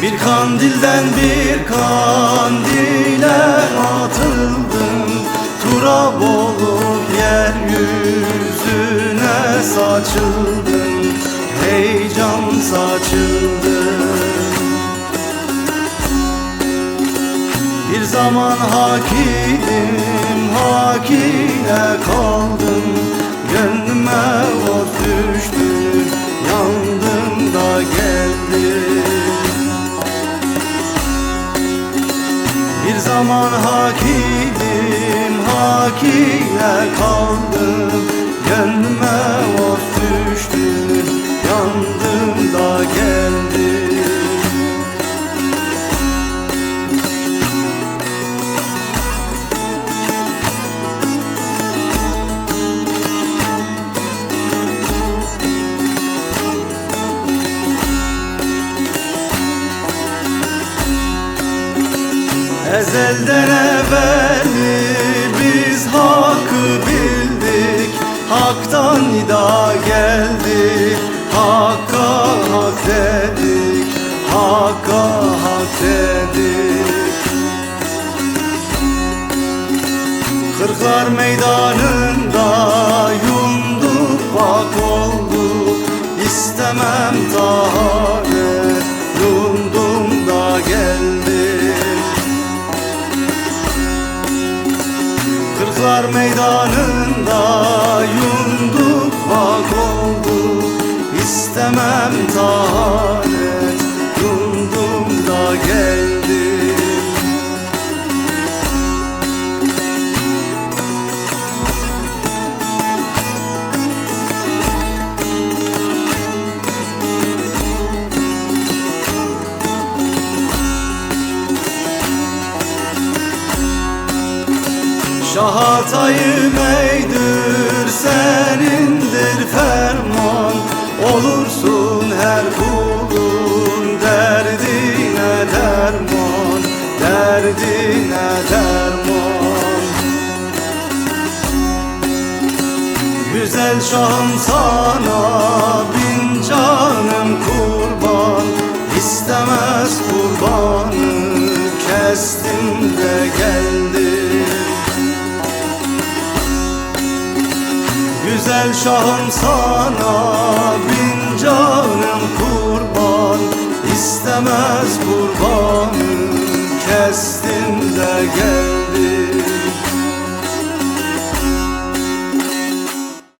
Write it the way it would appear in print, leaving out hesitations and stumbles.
Bir kandilden bir kandile atıldım, turab olup yeryüzüne saçıldım, heyecan saçıldı. Bir zaman hakilim, hakile kaldım, gönlüme ot düştü, yandım da geldim. Bir zaman hakilim, hakile kaldım, gönlüme ot düştü, yandım da geldim. Ezelden evvel biz hakkı bildik, haktan nida geldi, hakka hak dedik, hakka hak dedik. Kırklar meydanında yumduk bak oldu, istemem taharet, yumdum da geldim. Kırklar meydanında yumduk bak oldu, istemem taharet, yumdum da geldim. Şah atayım eydir, senindir ferman, olursun her kulun derdine derman, derdine derman. Güzel şahım sana bin canım kurban, istemez kurbanı kestim de geldim. Güzel şahım sana bin canım kurban, istemez kurbanı kestim de geldim.